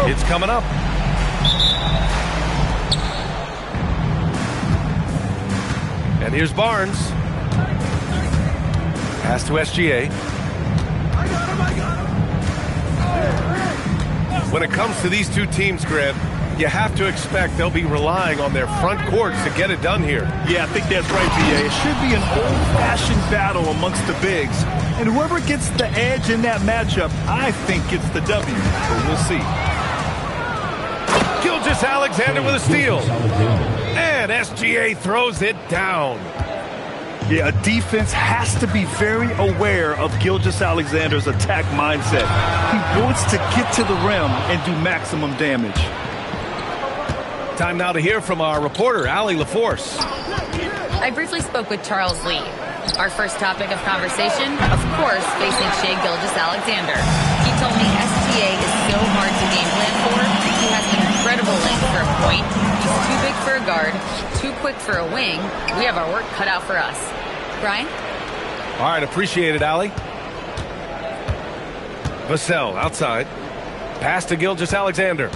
It's coming up. And here's Barnes. Pass to SGA. When it comes to these two teams, Grant, you have to expect they'll be relying on their front courts to get it done here. Yeah, I think that's right, B.A. It should be an old-fashioned battle amongst the bigs. And whoever gets the edge in that matchup, I think gets the W. But we'll see. Gilgeous-Alexander with a steal. And SGA throws it down. Yeah, a defense has to be very aware of Gilgeous-Alexander's attack mindset. He wants to get to the rim and do maximum damage. Time now to hear from our reporter, Allie LaForce. I briefly spoke with Charles Lee. Our first topic of conversation, of course, facing Shai Gilgeous-Alexander. He told me SGA is so hard to game plan for. He has an incredible length for a point. He's too big for a guard, too quick for a wing. We have our work cut out for us. Brian? All right, appreciate it, Allie. Vassell outside. Pass to Gilgeous-Alexander.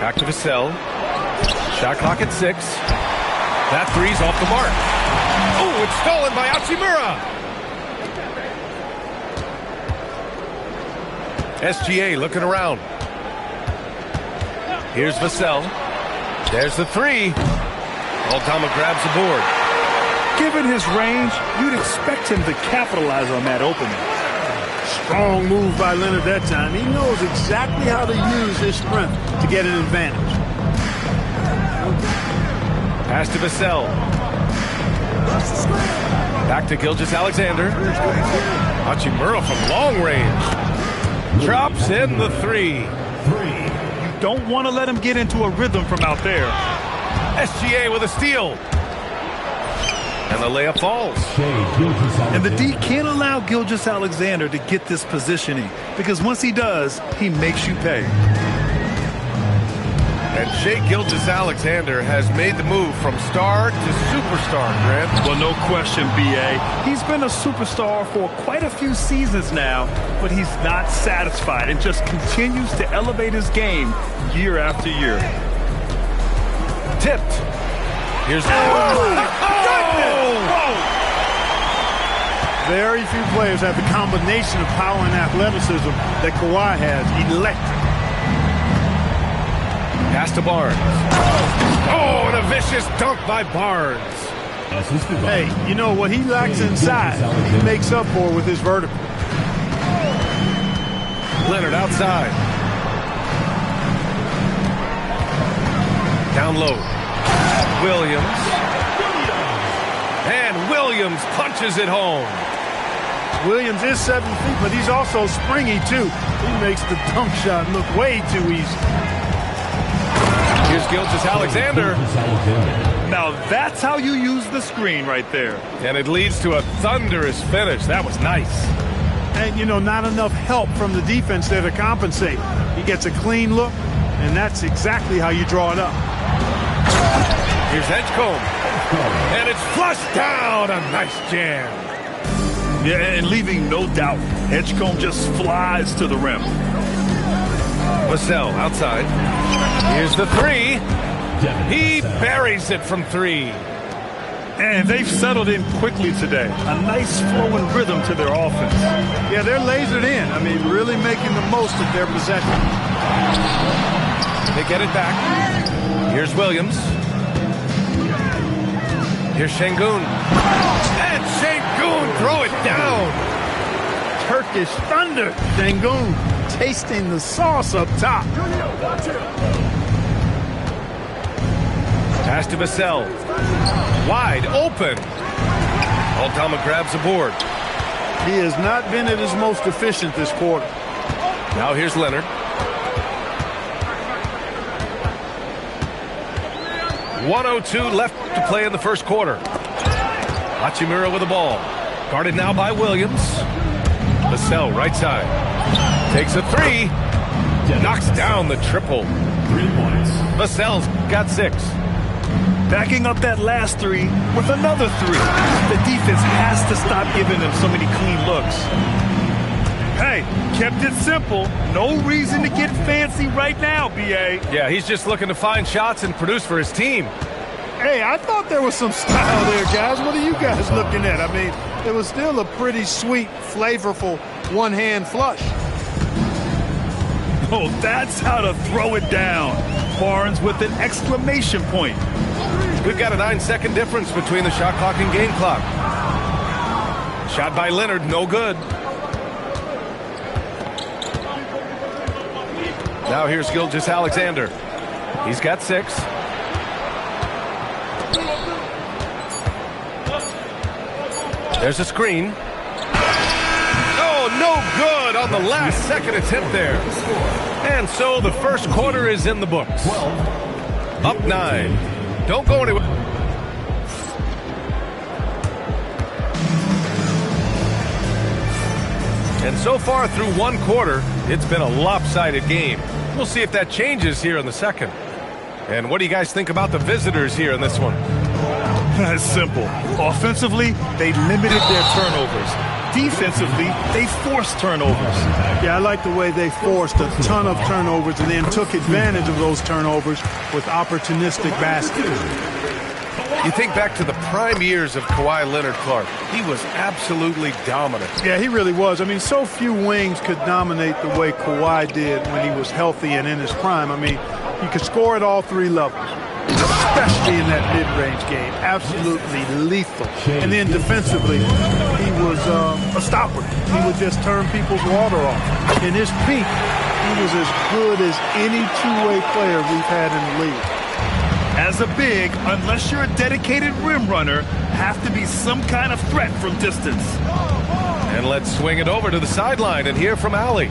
Back to Vassell. Shot clock at 6. That three's off the mark. Oh, it's stolen by Hachimura. SGA looking around. Here's Vassell. There's the three. Aldama grabs the board. Given his range, you'd expect him to capitalize on that opening. Strong move by Leonard that time. He knows exactly how to use his strength to get an advantage. Pass to Vassell. Back to Gilgeous-Alexander. Hachimura from long range. Drops in the three. You don't want to let him get into a rhythm from out there. SGA with a steal. And the layup falls. And the D can't allow Gilgeous-Alexander to get this positioning, because once he does, he makes you pay. And Shai Gilgeous-Alexander has made the move from star to superstar, Grant. Well, no question, B.A. He's been a superstar for quite a few seasons now, but he's not satisfied and just continues to elevate his game year after year. Tipped. Here's Very few players have the combination of power and athleticism that Kawhi has. Electric. Pass to Barnes. Oh, and a vicious dunk by Barnes. Hey, you know what he lacks inside, he makes up for with his vertical. Leonard outside. Down low. Williams. And Williams punches it home. Williams is 7 feet, but he's also springy, too. He makes the dunk shot look way too easy. Here's Gilgeous-Alexander. Now that's how you use the screen right there. And it leads to a thunderous finish. That was nice. And, you know, not enough help from the defense there to compensate. He gets a clean look, and that's exactly how you draw it up. Here's Edgecombe. And it's flushed down. A nice jam. Yeah, and leaving no doubt. Edgecombe just flies to the rim. Vassell outside. Here's the three. He buries it from 3. And they've settled in quickly today. A nice flowing rhythm to their offense. Yeah, they're lasered in. I mean, really making the most of their possession. They get it back. Here's Williams. Here's Şengün. And Şengün throw it down. Turkish thunder. Şengün tasting the sauce up top. Pass to Vassell. Wide open. Aldama grabs the board. He has not been at his most efficient this quarter. Now here's Leonard. .102 left to play in the first quarter. Hachimura with the ball. Guarded now by Williams. Vassell right side. Takes a 3. Knocks down the triple. 3 points. Vassell's got 6. Backing up that last 3 with another 3. The defense has to stop giving them so many clean looks. Hey, kept it simple. No reason to get fancy right now, B.A. Yeah, he's just looking to find shots and produce for his team. Hey, I thought there was some style there, guys. What are you guys looking at? I mean, it was still a pretty sweet, flavorful one-hand flush. Oh, that's how to throw it down. Barnes with an exclamation point. We've got a 9-second difference between the shot clock and game clock. Shot by Leonard, no good. Now here's Gilgeous-Alexander. He's got 6. There's a screen. Oh, no good on the last second attempt there. And so the first quarter is in the books. Up 9. Don't go anywhere. And so far through one quarter, it's been a lopsided game. We'll see if that changes here in the second. And what do you guys think about the visitors here in this one? That's simple. Offensively, they limited their turnovers. Defensively, they forced turnovers. Yeah, I like the way they forced a ton of turnovers and then took advantage of those turnovers with opportunistic baskets. You think back to the prime years of Kawhi Leonard, Clark. He was absolutely dominant. Yeah, he really was. I mean, so few wings could dominate the way Kawhi did when he was healthy and in his prime. I mean, he could score at all 3 levels, especially in that mid-range game. Absolutely lethal. And then defensively, he was a stopper. He would just turn people's water off. In his peak, he was as good as any two-way player we've had in the league. As a big, unless you're a dedicated rim runner, have to be some kind of threat from distance. And let's swing it over to the sideline and hear from Allie.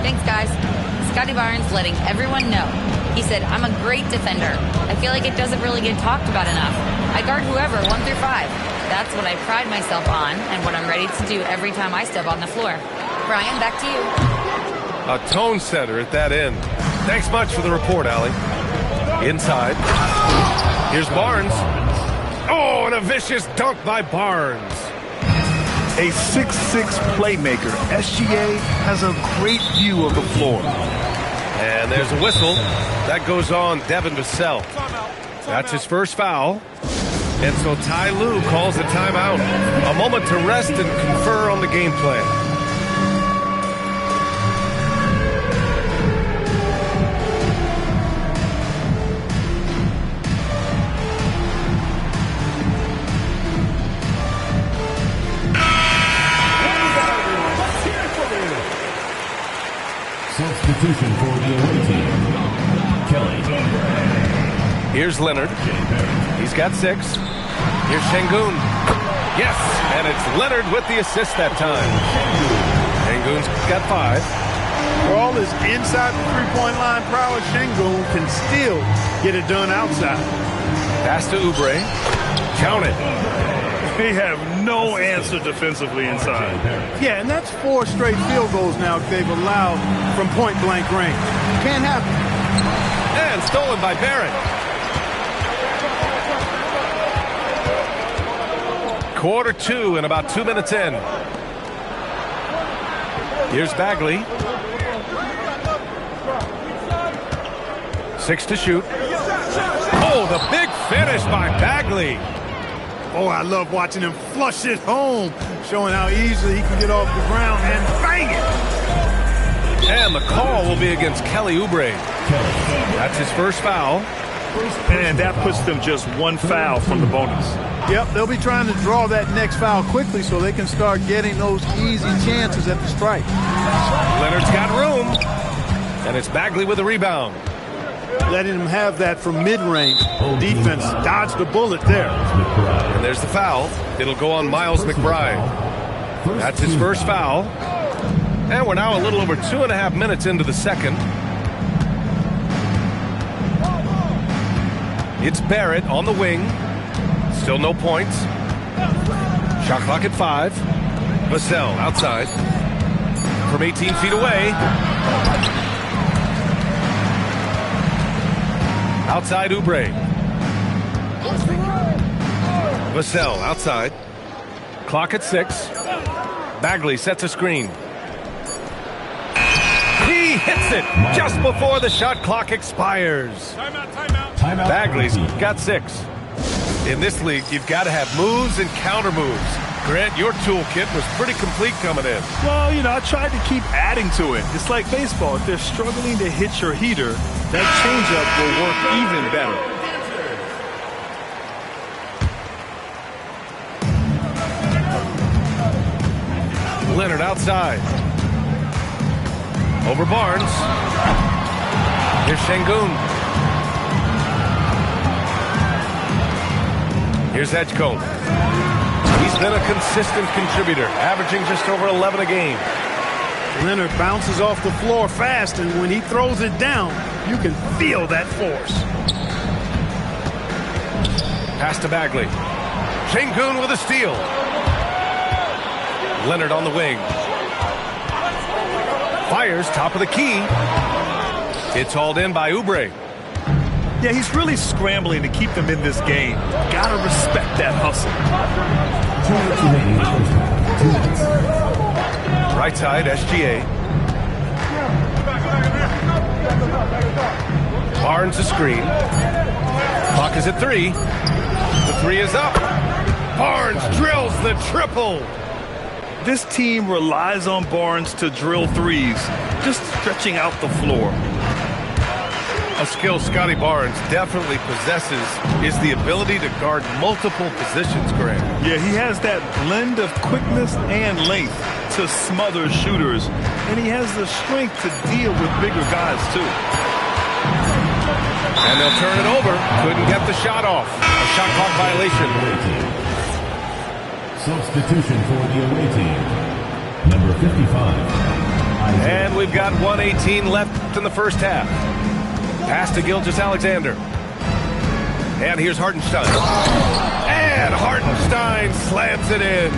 Thanks, guys. Scotty Barnes letting everyone know. He said, I'm a great defender. I feel like it doesn't really get talked about enough. I guard whoever, 1 through 5. That's what I pride myself on and what I'm ready to do every time I step on the floor. Brian, back to you. A tone setter at that end. Thanks much for the report, Allie. Inside. Here's Barnes. Oh, and a vicious dunk by Barnes. A 6'6" playmaker, SGA has a great view of the floor. And there's a whistle. That goes on Devin Vassell. That's his first foul. And so Ty Lue calls a timeout. A moment to rest and confer on the game plan. Substitution for the away team. Kelly. Here's Leonard. He's got 6. Here's Şengün. Yes, and it's Leonard with the assist that time. Şengün's got 5. For all his inside the three-point line prowess, Şengün can still get it done outside. Pass to Oubre. Count it. They have no answer defensively inside. Yeah, and that's 4 straight field goals now they've allowed from point-blank range. Can't happen. And stolen by Barrett. Quarter 2 and about 2 minutes in. Here's Bagley. 6 to shoot. Oh, the big finish by Bagley. Oh, I love watching him flush it home, showing how easily he can get off the ground and bang it. And the call will be against Kelly Oubre. That's his first foul. And that puts them just 1 foul from the bonus. Yep, they'll be trying to draw that next foul quickly so they can start getting those easy chances at the strike. Leonard's got room. And it's Bagley with a rebound. Letting him have that from mid-range. Defense dodged the bullet there. And there's the foul. It'll go on Miles McBride. That's his first foul. And we're now a little over 2.5 minutes into the second. It's Barrett on the wing. Still no points. Shot clock at 5. Vassell outside. From 18 feet away. Outside Oubre. Vassell outside. Clock at 6. Bagley sets a screen. hits it just before the shot clock expires. Timeout. Bagley's got 6. In this league, you've got to have moves and counter moves. Grant, your toolkit was pretty complete coming in. Well, I tried to keep adding to it. It's like baseball. If they're struggling to hit your heater, that changeup will work even better. Leonard outside. Over Barnes. Here's Şengün. Here's Edgecombe. He's been a consistent contributor, averaging just over 11 a game. Leonard bounces off the floor fast, and when he throws it down, you can feel that force. Pass to Bagley. Şengün with a steal. Leonard on the wing. Fires top of the key. It's hauled in by Oubre. Yeah, he's really scrambling to keep them in this game. Gotta respect that hustle. 2 minutes remaining in the first half. 2 minutes. Right side, SGA. Barnes a screen. Clock is at 3. The 3 is up. Barnes drills the triple. This team relies on Barnes to drill threes, just stretching out the floor. A skill Scotty Barnes definitely possesses is the ability to guard multiple positions, Grant. Yeah, he has that blend of quickness and length to smother shooters, and he has the strength to deal with bigger guys, too. And they'll turn it over. Couldn't get the shot off. A shot clock violation. Substitution for the away team. Number 55. And we've got 1:18 left in the first half. Pass to Gilgeous-Alexander. And here's Hartenstein. And Hartenstein slams it in.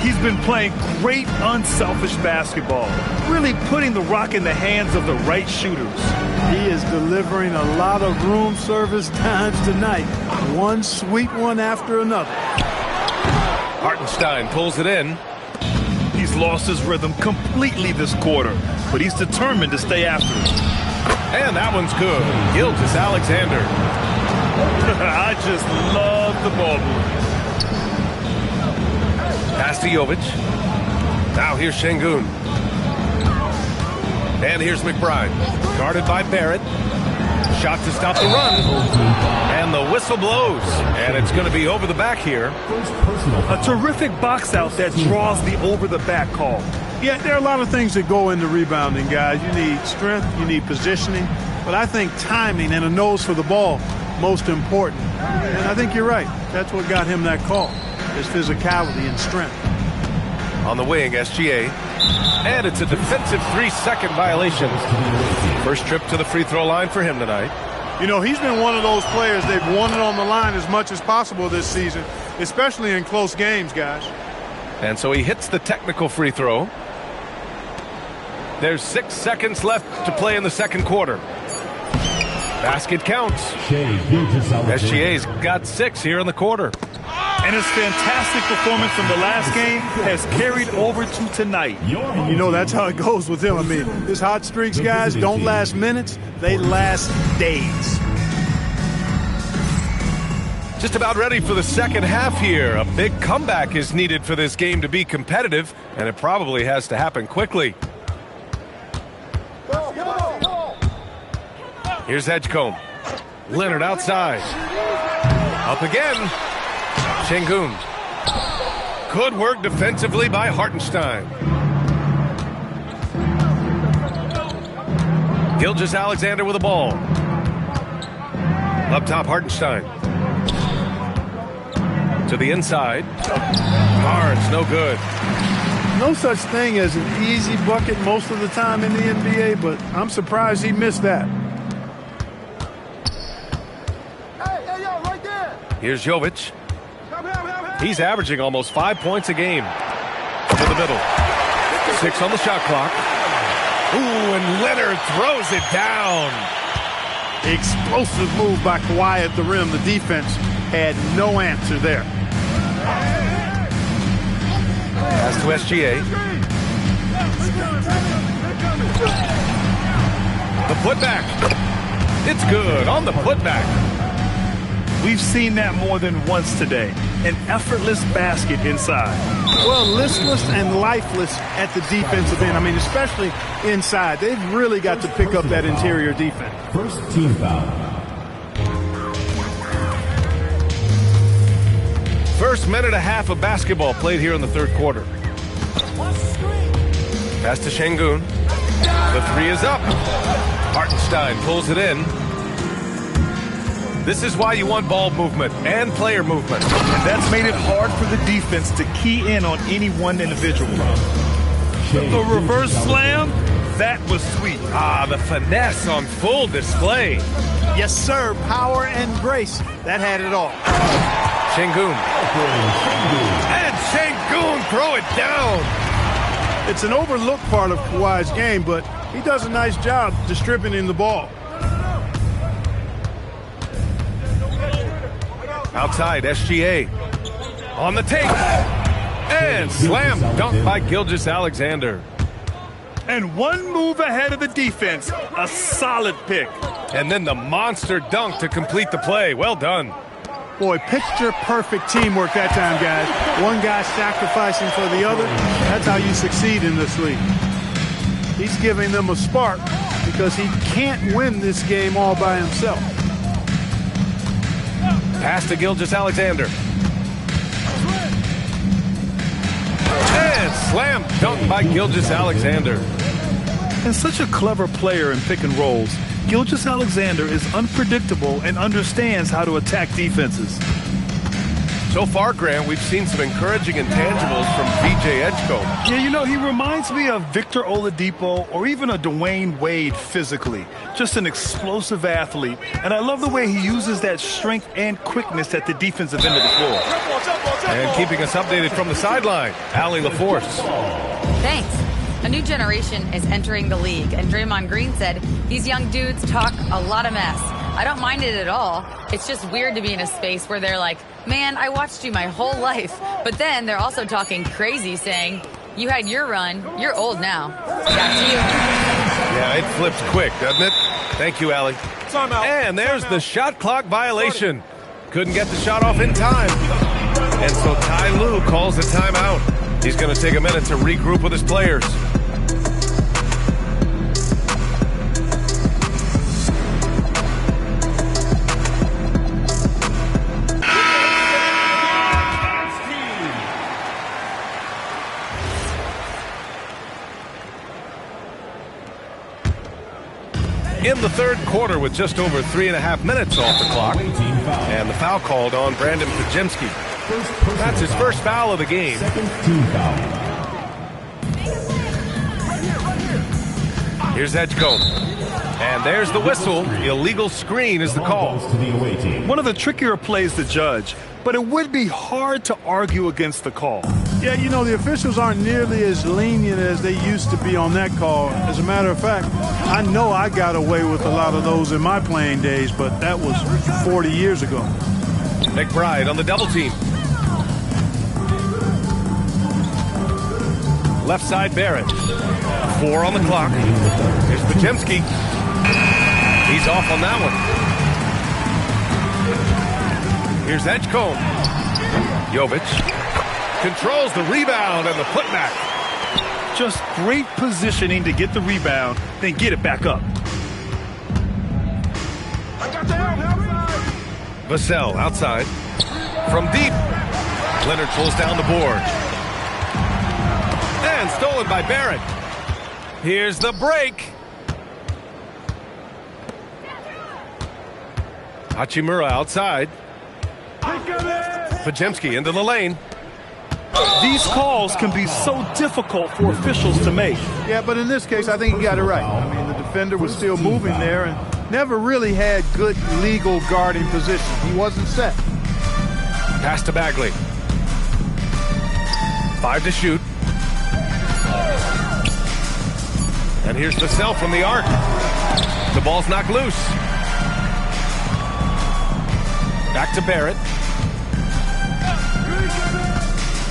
He's been playing great unselfish basketball, really putting the rock in the hands of the right shooters. He is delivering a lot of room service times tonight. One sweet one after another. Hartenstein pulls it in. He's lost his rhythm completely this quarter, but he's determined to stay after it. And that one's good. Gilgeous-Alexander. I just love the ball movement. Pass to Jovic. Now here's Şengün. And here's McBride. Guarded by Barrett. Shot to stop the run. And the whistle blows. And it's going to be over the back here. A terrific box out that draws the over-the-back call. Yeah, there are a lot of things that go into rebounding, guys. You need strength, you need positioning, but I think timing and a nose for the ball, most important. And I think you're right. That's what got him that call, his physicality and strength. On the wing, SGA. And it's a defensive 3-second violation. First trip to the free throw line for him tonight. He's been one of those players, they've won it on the line as much as possible this season, especially in close games, guys. And so he hits the technical free throw. There's 6 seconds left to play in the second quarter. Basket counts. SGA's got 6 here in the quarter. And his fantastic performance from the last game has carried over to tonight. And that's how it goes with him. I mean, his hot streaks, guys, don't last minutes. They last days. Just about ready for the second half here. A big comeback is needed for this game to be competitive, and it probably has to happen quickly. Here's Edgecombe. Leonard outside. Up again. Şengün. Good work defensively by Hartenstein. Gilgeous-Alexander with the ball. Up top, Hartenstein. To the inside. Barnes, no good. No such thing as an easy bucket most of the time in the NBA, but I'm surprised he missed that. Here's Jovic. He's averaging almost 5 points a game. To the middle. 6 on the shot clock. Ooh, and Leonard throws it down. Explosive move by Kawhi at the rim. The defense had no answer there. Pass to SGA. The putback. It's good on the putback. We've seen that more than once today. An effortless basket inside. Well, listless and lifeless at the defensive end. I mean, especially inside. They've really got to pick up that interior defense. First team foul. First minute and a half of basketball played here in the third quarter. Pass to Şengün. The three is up. Hartenstein pulls it in. This is why you want ball movement and player movement. And that's made it hard for the defense to key in on any one individual. The reverse slam, that was sweet. The finesse on full display. Yes, sir. Power and grace. That had it all. Şengün. And Şengün throw it down. It's an overlooked part of Kawhi's game, but he does a nice job distributing the ball. Outside, SGA. On the take. And slam dunk by Gilgeous-Alexander. And one move ahead of the defense. A solid pick. And then the monster dunk to complete the play. Well done. Boy, picture-perfect teamwork that time, guys. One guy sacrificing for the other. That's how you succeed in this league. He's giving them a spark because he can't win this game all by himself. Pass to Gilgeous-Alexander. And slam dunk by Gilgeous-Alexander. And such a clever player in pick and rolls. Gilgeous-Alexander is unpredictable and understands how to attack defenses. So far, Grant, we've seen some encouraging intangibles from VJ Edgecombe. Yeah, you know, he reminds me of Victor Oladipo or even a Dwayne Wade physically. Just an explosive athlete. And I love the way he uses that strength and quickness at the defensive end of the floor. And keeping us updated from the sideline, Allie LaForce. Thanks. A new generation is entering the league, and Draymond Green said these young dudes talk a lot of mess. I don't mind it at all. It's just weird to be in a space where they're like, man, I watched you my whole life. But then they're also talking crazy, saying, you had your run, you're old now. Back to you. Yeah, it flips quick, doesn't it? Thank you, Allie. And there's the shot clock violation. Couldn't get the shot off in time. And so Ty Lue calls the timeout. He's going to take a minute to regroup with his players. In the third quarter with just over 3.5 minutes off the clock. And the foul called on Brandon Podziemski. That's his first foul of the game. Here's Edgecombe. And there's the whistle. Illegal screen is the call. One of the trickier plays to judge, but it would be hard to argue against the call. Yeah, you know, the officials aren't nearly as lenient as they used to be on that call. As a matter of fact, I know I got away with a lot of those in my playing days, but that was 40 years ago. McBride on the double team. Left side, Barrett. 4 on the clock. Here's Podziemski. He's off on that one. Here's Edgecombe. Jovic controls the rebound and the putback. Just great positioning to get the rebound, then get it back up. Vassell outside. From deep. Leonard pulls down the board. And stolen by Barrett. Here's the break. Hachimura outside. Podziemski into the lane. These calls can be so difficult for officials to make. Yeah, but in this case, I think he got it right. I mean, the defender was still moving there and never really had good legal guarding position. He wasn't set. Pass to Bagley. 5 to shoot. And here's Vassell from the arc. The ball's knocked loose. Back to Barrett.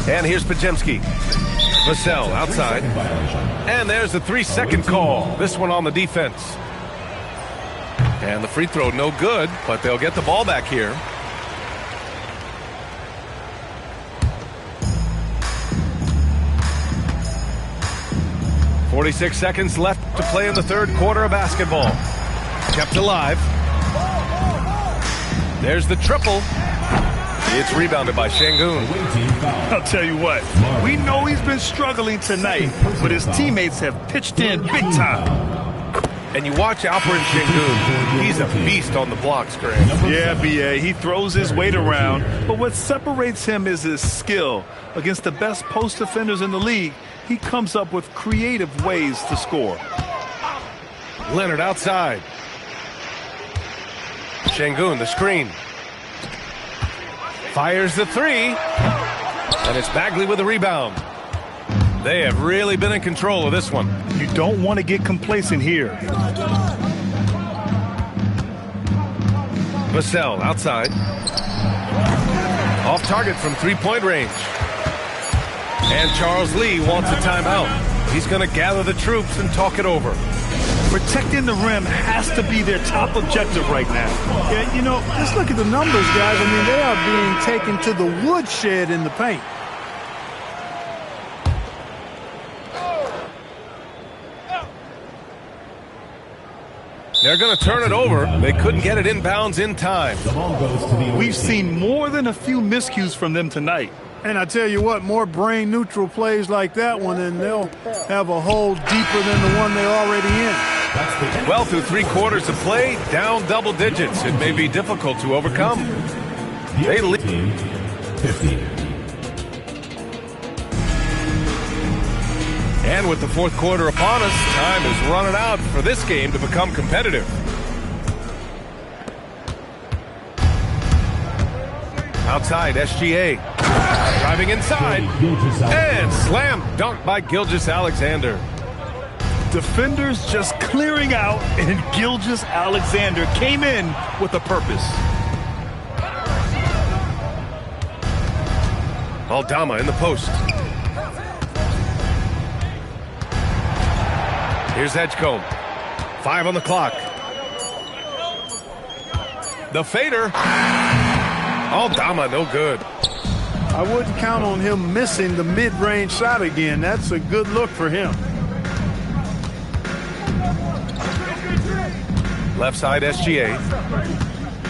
And here's Podziemski. Vassell outside. And there's the 3-second call. This one on the defense. And the free throw no good, but they'll get the ball back here. .46 seconds left to play in the third quarter of basketball. Kept alive. There's the triple. It's rebounded by Şengün. I'll tell you what, we know he's been struggling tonight, but his teammates have pitched in big time. And you watch Alperen Şengün, he's a beast on the blocks, Greg. Yeah, B.A., he throws his weight around, but what separates him is his skill. Against the best post defenders in the league, he comes up with creative ways to score. Leonard outside. Şengün, the screen. Fires the three. And it's Bagley with the rebound. They have really been in control of this one. You don't want to get complacent here. Vassell outside. Off target from three-point range. And Charles Lee wants a timeout. He's going to gather the troops and talk it over. Protecting the rim has to be their top objective right now. Yeah, you know, just look at the numbers, guys. I mean, they are being taken to the woodshed in the paint. They're going to turn it over. They couldn't get it inbounds in time. The ball goes to the We've seen more than a few miscues from them tonight. And I tell you what, more brain-neutral plays like that one, and they'll have a hole deeper than the one they're already in. Well, through 3 quarters of play, down double digits. It may be difficult to overcome. They lead. 50. And with the fourth quarter upon us, time is running out for this game to become competitive. Outside, SGA. Driving inside. And slam dunk by Gilgeous-Alexander. Defenders just clearing out, and Gilgeous-Alexander came in with a purpose. Aldama in the post. Here's Edgecombe. 5 on the clock. The fader. Aldama, no good. I wouldn't count on him missing the mid-range shot again. That's a good look for him. Left side, SGA.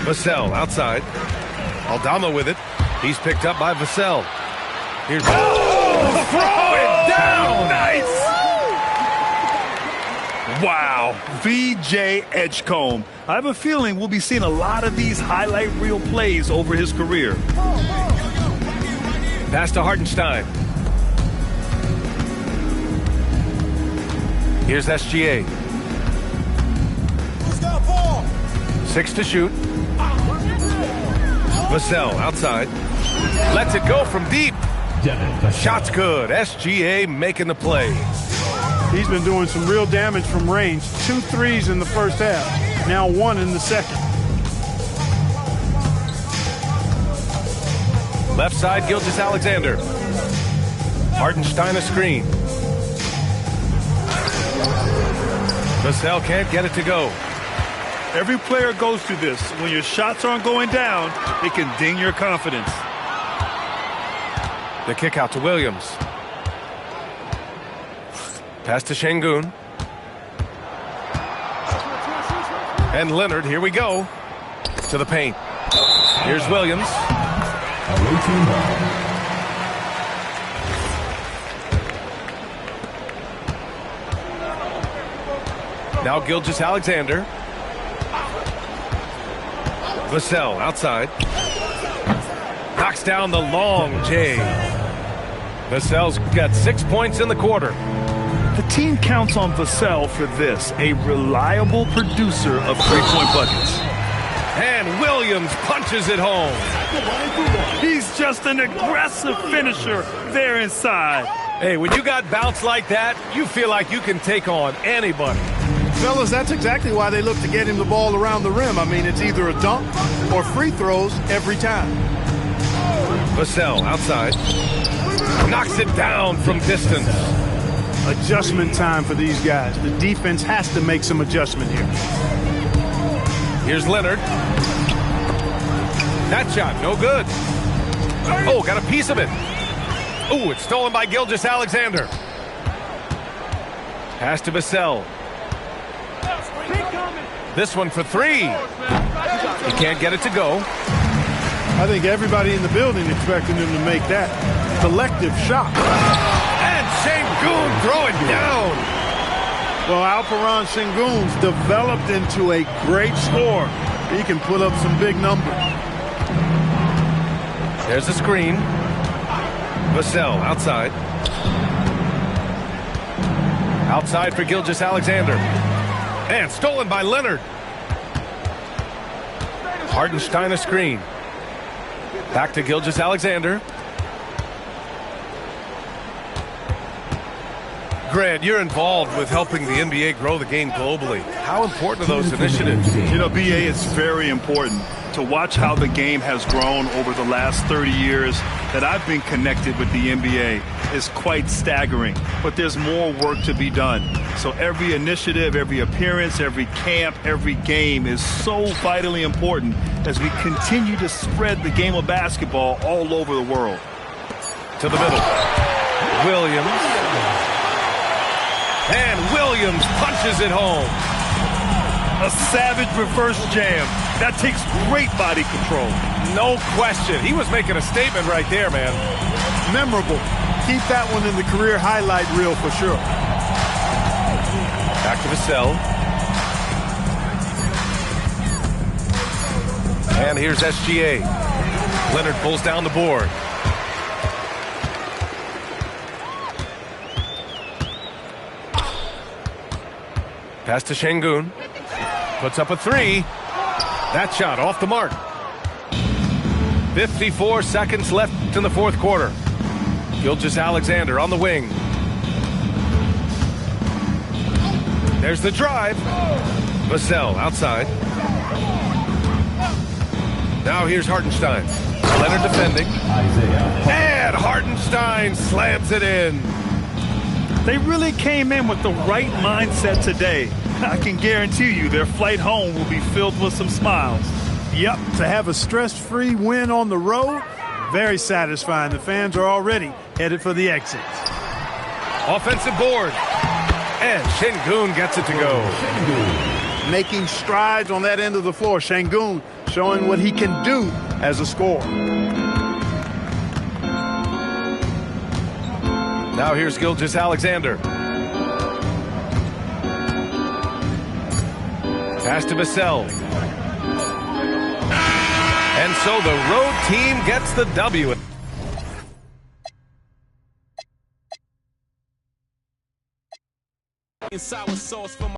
Vassell outside. Aldama with it. He's picked up by Vassell. Here's... Oh! Throw it down! Nice! Wow, V.J. Edgecombe. I have a feeling we'll be seeing a lot of these highlight reel plays over his career. Pass to Hartenstein. Here's SGA. 6 to shoot. Vassell outside. Lets it go from deep. Shot's good. SGA making the play. He's been doing some real damage from range. 2 threes in the first half. Now 1 in the second. Left side, Gilgeous-Alexander. Hartenstein a screen. Vassell can't get it to go. Every player goes through this. When your shots aren't going down, it can ding your confidence. The kick out to Williams. Pass to Şengün. And Leonard, here we go. To the paint. Here's Williams. Now Gilgeous-Alexander. Vassell outside. Knocks down the long J. Vassell's got 6 points in the quarter. The team counts on Vassell for this, a reliable producer of three-point buckets. And Williams punches it home. He's just an aggressive finisher there inside. Hey, when you got bounce like that, you feel like you can take on anybody. Fellas, that's exactly why they look to get him the ball around the rim. I mean, it's either a dunk or free throws every time. Vassell outside. Knocks it down from distance. Adjustment time for these guys. The defense has to make some adjustment here. Here's Leonard. That shot, no good. Oh, got a piece of it. Oh, it's stolen by Gilgeous-Alexander. Pass to Vassell. This one for three. He can't get it to go. I think everybody in the building expecting him to make that collective shot. And Sengun throw it down. Well, Alperen Sengun's developed into a great scorer. He can put up some big numbers. There's the screen. Vassell outside. Outside for Gilgeous-Alexander. And stolen by Leonard. Hartenstein a screen. Back to Gilgeous-Alexander. Grant, you're involved with helping the NBA grow the game globally. How important are those initiatives? You know, BA, it's very important to watch how the game has grown over the last 30 years that I've been connected with the NBA is quite staggering. But there's more work to be done. So every initiative, every appearance, every camp, every game is so vitally important as we continue to spread the game of basketball all over the world. To the middle. Williams. And Williams punches it home. A savage reverse jam. That takes great body control. No question. He was making a statement right there, man. Memorable. Keep that one in the career highlight reel for sure. Back to Vassell. And here's SGA. Leonard pulls down the board. Pass to Sengun. Puts up a three. That shot off the mark. 54 seconds left in the fourth quarter. Gilgeous-Alexander on the wing. There's the drive. Vassell outside. Now here's Hartenstein. Leonard defending. And Hartenstein slams it in. They really came in with the right mindset today. I can guarantee you their flight home will be filled with some smiles. Yep, to have a stress-free win on the road, very satisfying. The fans are already headed for the exits. Offensive board. And Sengun gets it to go. Making strides on that end of the floor. Sengun showing what he can do as a scorer. Now here's Gilgeous-Alexander. Pass to Vassell. And so the road team gets the W. Sour sauce for